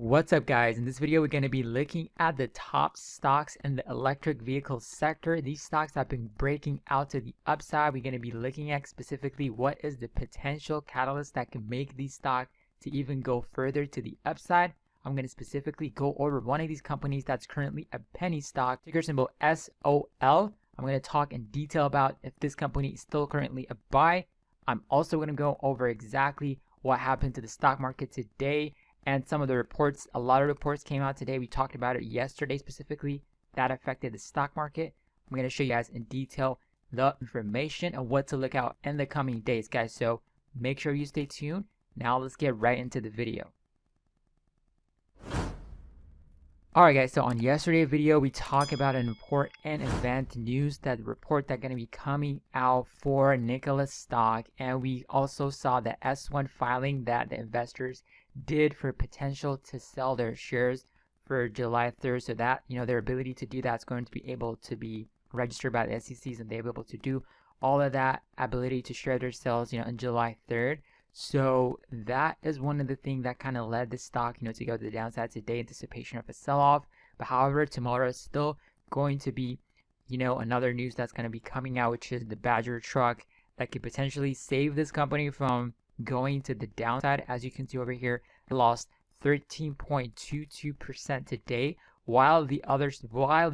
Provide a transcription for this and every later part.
What's up guys? In this video we're going to be looking at the top stocks in the electric vehicle sector. These stocks have been breaking out to the upside. We're going to be looking at specifically what is the potential catalyst that can make these stocks to even go further to the upside. I'm going to specifically go over one of these companies that's currently a penny stock, ticker symbol SOL. I'm going to talk in detail about if this company is still currently a buy. I'm also going to go over exactly what happened to the stock market today and some of the reports. A lot of reports came out today. We talked about it yesterday specifically that affected the stock market. I'm going to show you guys in detail the information and what to look out in the coming days, guys. So make sure you stay tuned. Now let's get right into the video. Alright guys, so on yesterday's video we talked about an important event news, that report that's going to be coming out for Nikola stock, and we also saw the S1 filing that the investors did for potential to sell their shares for July 3rd, so that their ability to do that is going to be able to be registered by the SECs, and they'll be able to do all of that ability to share their sales on July 3rd. So that is one of the things that kind of led the stock to go to the downside today, anticipation of a sell-off. But however, tomorrow is still going to be another news that's going to be coming out, which is the Badger truck that could potentially save this company from going to the downside. As you can see over here, it lost 13.22% today, while the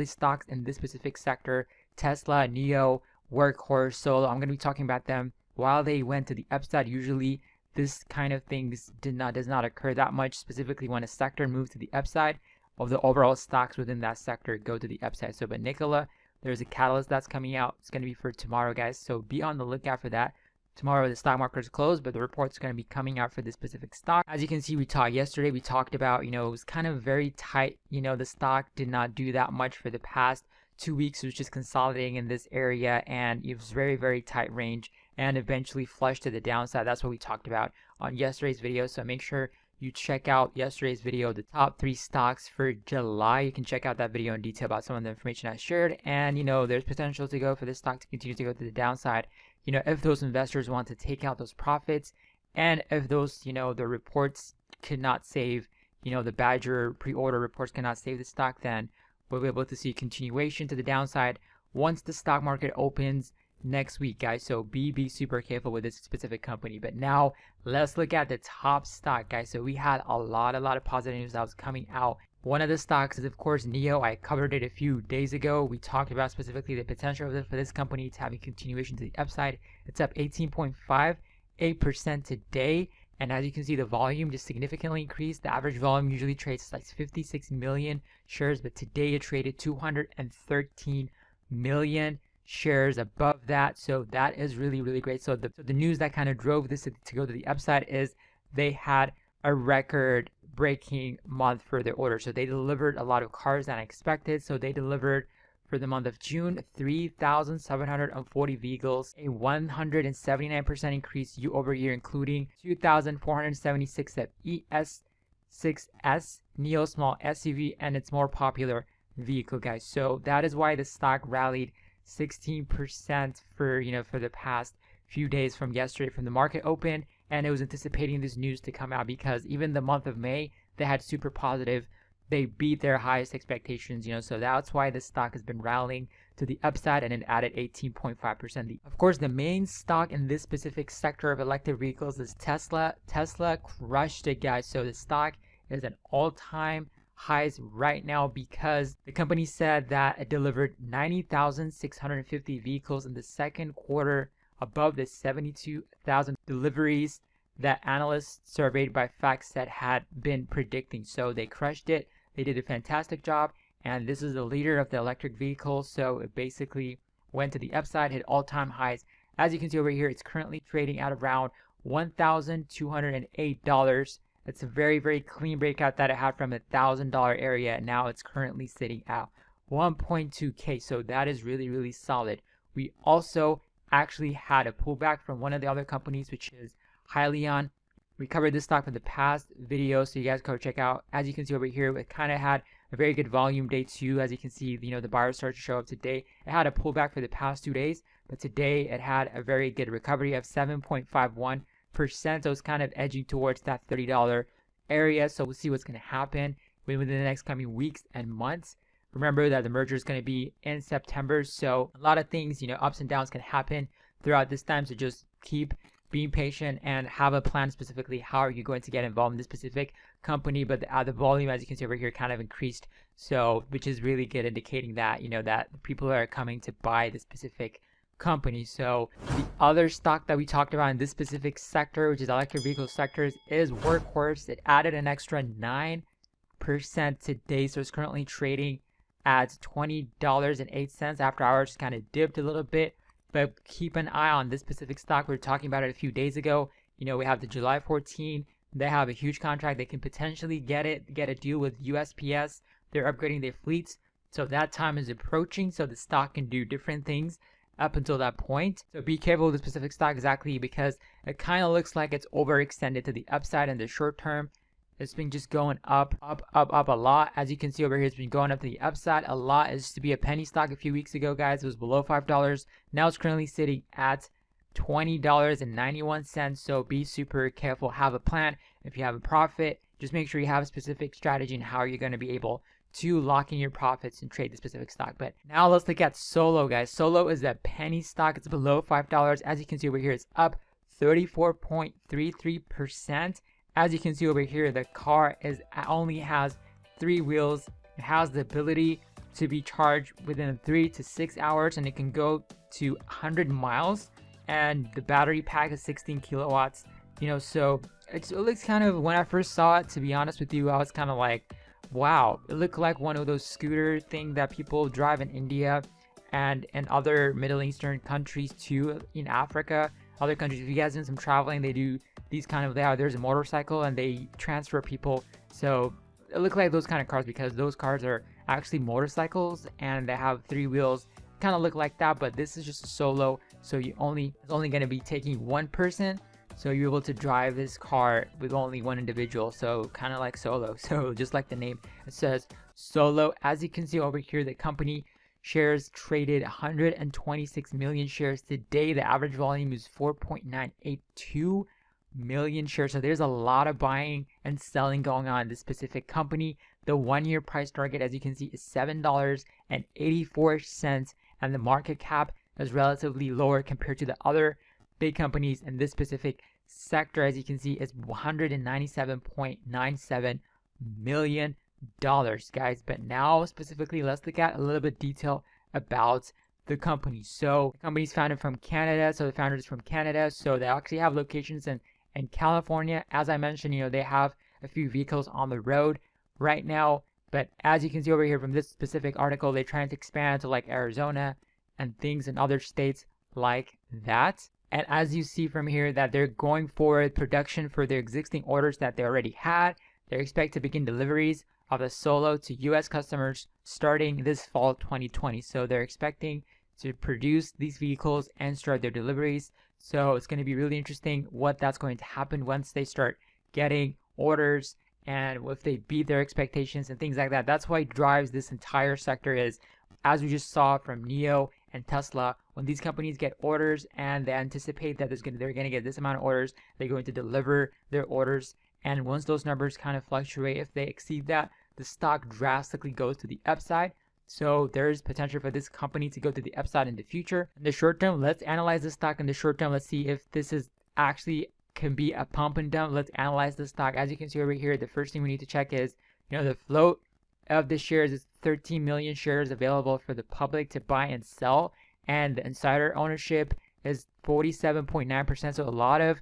stocks in this specific sector, Tesla, NIO, Wkhs, Shll, I'm going to be talking about them, while they went to the upside. Usually this kind of things does not occur that much, specifically when a sector moves to the upside of the overall stocks within that sector go to the upside. So but Nikola, there's a catalyst that's coming out. It's going to be for tomorrow, guys, so be on the lookout for that. Tomorrow the stock market is closed, but the report's going to be coming out for this specific stock. As you can see, we talked about it was kind of very tight. The stock did not do that much for the past 2 weeks. It was just consolidating in this area, and it was very tight range, and eventually flushed to the downside. That's what we talked about on yesterday's video. So make sure you check out yesterday's video, the top 3 stocks for July. You can check out that video in detail about some of the information I shared, and there's potential to go for this stock to continue to go to the downside. If those investors want to take out those profits, and if those the reports could not save, the Badger pre-order reports cannot save the stock, then we'll be able to see continuation to the downside once the stock market opens next week, guys. So be super careful with this specific company. But now let's look at the top stock, guys. So we had a lot of positive news that was coming out. One of the stocks is of course NIO. I covered it a few days ago. We talked about specifically the potential for this company to have a continuation to the upside. It's up 18.58% today, and as you can see, the volume just significantly increased. The average volume usually trades like 56 million shares, but today it traded 213 million shares above that. So that is really great. So the news that kind of drove this to go to the upside is they had a record breaking month for their order. So they delivered a lot of cars than expected. So they delivered for the month of June 3,740 vehicles, a 179% increase year over year, including 2,476 of ES6S NIO small SUV and its more popular vehicle, guys. So that is why the stock rallied 16% for the past few days from yesterday, from the market open, and it was anticipating this news to come out because even the month of May they had super positive. They beat their highest expectations, so that's why the stock has been rallying to the upside, and it added 18.5%. Of course, the main stock in this specific sector of electric vehicles is Tesla. Tesla crushed it, guys. So the stock is at all-time highs right now because the company said that it delivered 90,650 vehicles in the second quarter, above the 72,000 deliveries that analysts surveyed by Wkhs said had been predicting. So they crushed it. They did a fantastic job, and this is the leader of the electric vehicles. So it basically went to the upside, hit all-time highs. As you can see over here, it's currently trading at around $1,208. It's a very clean breakout that it had from $1,000 area. Now it's currently sitting at 1.2K. So that is really solid. We also actually had a pullback from one of the other companies, which is HYLIION. We covered this stock in the past video, so you guys go check out. As you can see over here, it kind of had a very good volume day too. As you can see, the buyers started to show up today. It had a pullback for the past 2 days, but today it had a very good recovery of 7.51%. So it's kind of edging towards that $30 area. So we'll see what's going to happen within the next coming weeks and months. Remember that the merger is going to be in September, so a lot of things, ups and downs can happen throughout this time. So just keep being patient and have a plan, specifically how are you going to get involved in this specific company. But the volume, as you can see over here, kind of increased, so which is really good, indicating that that people are coming to buy this specific company. So the other stock that we talked about in this specific sector, which is electric vehicle sectors, is Wkhs. It added an extra 9% today, so it's currently trading at $20.08 after hours. Kind of dipped a little bit, but keep an eye on this specific stock. We were talking about it a few days ago. We have the July 14. They have a huge contract. They can potentially get a deal with USPS. They're upgrading their fleets, so that time is approaching, so the stock can do different things up until that point. So be careful with the specific stock, exactly because it kind of looks like it's overextended to the upside in the short term. It's been just going up a lot. As you can see over here, it's been going up to the upside a lot. It used to be a penny stock a few weeks ago, guys. It was below $5. Now it's currently sitting at $20.91. So be super careful. Have a plan. If you have a profit, just make sure you have a specific strategy and how you're going to be able to lock in your profits and trade the specific stock. But now let's look at Shll, guys. Shll is a penny stock. It's below $5. As you can see over here, it's up 34.33%. As you can see over here, the car only has 3 wheels. It has the ability to be charged within 3 to 6 hours, and it can go to 100 miles. And the battery pack is 16 kilowatts. So it looks kind of, when I first saw it, to be honest with you, I was kind of like, wow, it looked like one of those scooter things that people drive in India and in other Middle Eastern countries too, in Africa, other countries. If you guys do some traveling, they do these kind of, there's a motorcycle and they transfer people. So it looked like those kind of cars, because those cars are actually motorcycles and they have 3 wheels, kind of look like that. But this is just a Shll, so it's only going to be taking one person. So you're able to drive this car with only one individual, so kind of like Shll. So just like the name, it says Shll. As you can see over here, the company shares traded 126 million shares today. The average volume is 4.982 million shares. So there's a lot of buying and selling going on in this specific company. The 1-year price target, as you can see, is $7.84, and the market cap is relatively lower compared to the other big companies in this specific sector. As you can see, it's $197.97 million, guys. But now specifically, let's look at a little bit detail about the company. So the company's founded from Canada. So the founder is from Canada. So they actually have locations in California. As I mentioned, they have a few vehicles on the road right now. But as you can see over here from this specific article, they're trying to expand to like Arizona and things in other states like that. And as you see from here, that they're going forward production for their existing orders that they already had. They expect to begin deliveries of the Shll to US customers starting this fall 2020. So they're expecting to produce these vehicles and start their deliveries. So it's going to be really interesting what that's going to happen once they start getting orders, and if they beat their expectations and things like that. That's why it drives this entire sector, is as we just saw from NIO and Tesla, when these companies get orders and they anticipate that they're going to get this amount of orders, they're going to deliver their orders. And once those numbers kind of fluctuate, if they exceed that, the stock drastically goes to the upside. So there's potential for this company to go to the upside in the future. In the short term, let's analyze the stock in the short term. Let's see if this is actually can be a pump and dump. Let's analyze the stock. As you can see over here, the first thing we need to check is, the float of the shares is 13 million shares available for the public to buy and sell, and the insider ownership is 47.9%. So a lot of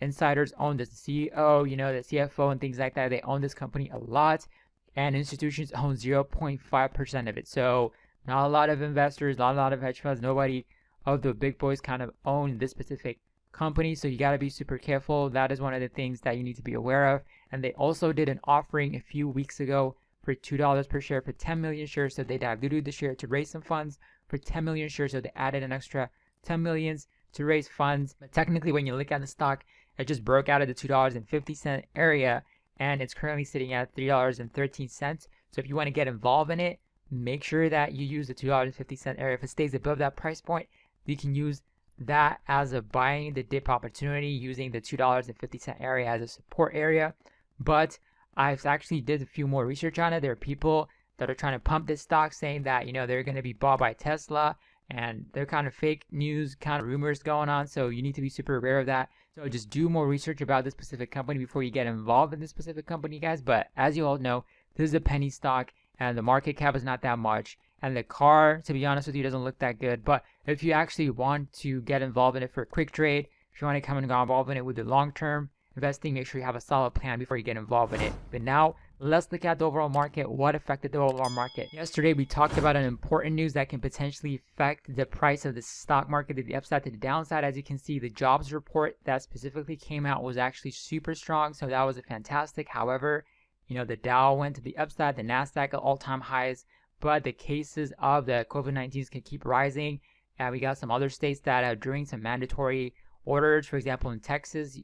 insiders own this. The CEO, the CFO and things like that, they own this company a lot, and institutions own 0.5% of it. So not a lot of investors, not a lot of hedge funds, nobody of the big boys kind of own this specific company. So you got to be super careful. That is one of the things that you need to be aware of. And they also did an offering a few weeks ago for $2 per share for 10 million shares. So they diluted the share to raise some funds for 10 million shares. So they added an extra 10 millions to raise funds. But technically, when you look at the stock, it just broke out of the $2.50 area, and it's currently sitting at $3.13. So if you want to get involved in it, make sure that you use the $2.50 area. If it stays above that price point, you can use that as a buying the dip opportunity, using the $2.50 area as a support area. But I've actually did a few more research on it. There are people that are trying to pump this stock saying that, they're going to be bought by Tesla, and they're kind of fake news, kind of rumors going on. So you need to be super aware of that. So just do more research about this specific company before you get involved in this specific company, guys. But as you all know, this is a penny stock and the market cap is not that much. And the car, to be honest with you, doesn't look that good. But if you actually want to get involved in it for a quick trade, if you want to come and get involved in it with the long-term investing, make sure you have a solid plan before you get involved in it. But now, let's look at the overall market. What affected the overall market? Yesterday, we talked about an important news that can potentially affect the price of the stock market to the upside, to the downside. As you can see, the jobs report that specifically came out was actually super strong. So that was a fantastic. However, the Dow went to the upside, the NASDAQ at all-time highs, but the cases of the COVID-19 can keep rising. And we got some other states that are doing some mandatory orders. For example, in Texas,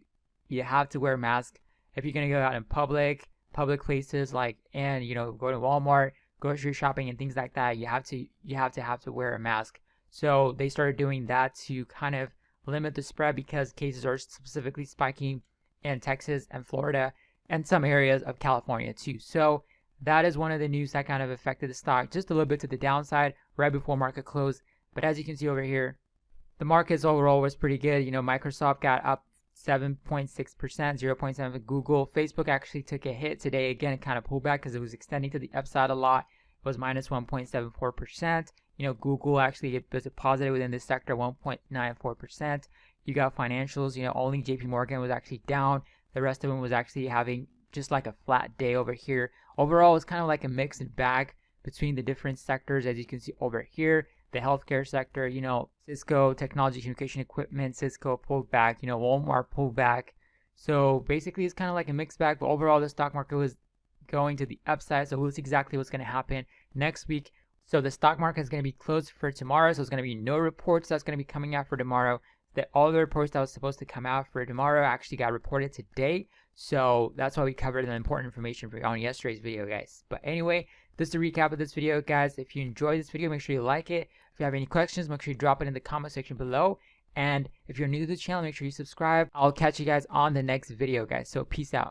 you have to wear a mask if you're going to go out in public places, like, and go to Walmart, grocery shopping and things like that. You have to wear a mask. So they started doing that to kind of limit the spread, because cases are specifically spiking in Texas and Florida and some areas of California too. So that is one of the news that kind of affected the stock just a little bit to the downside right before market close. But as you can see over here, the markets overall was pretty good. Microsoft got up 7.6%, 0.7%. Google, Facebook actually took a hit today. Again, it kind of pulled back because it was extending to the upside a lot. It was minus 1.74%. Google actually was a positive within this sector, 1.94%. You got financials. Only JP Morgan was actually down. The rest of them was actually having just like a flat day over here. Overall, it's kind of like a mixed bag between the different sectors. As you can see over here, the healthcare sector, Cisco, technology, communication equipment, Cisco pulled back, Walmart pulled back. So basically, it's kind of like a mixed bag, but overall, the stock market was going to the upside. So we'll see exactly what's going to happen next week. So the stock market is going to be closed for tomorrow. So there's going to be no reports that's going to be coming out for tomorrow. All the reports that was supposed to come out for tomorrow actually got reported today. So that's why we covered the important information for you on yesterday's video, guys. But anyway, just a recap of this video, guys. If you enjoyed this video, make sure you like it. If you have any questions, make sure you drop it in the comment section below. And if you're new to the channel, make sure you subscribe. I'll catch you guys on the next video, guys. So peace out.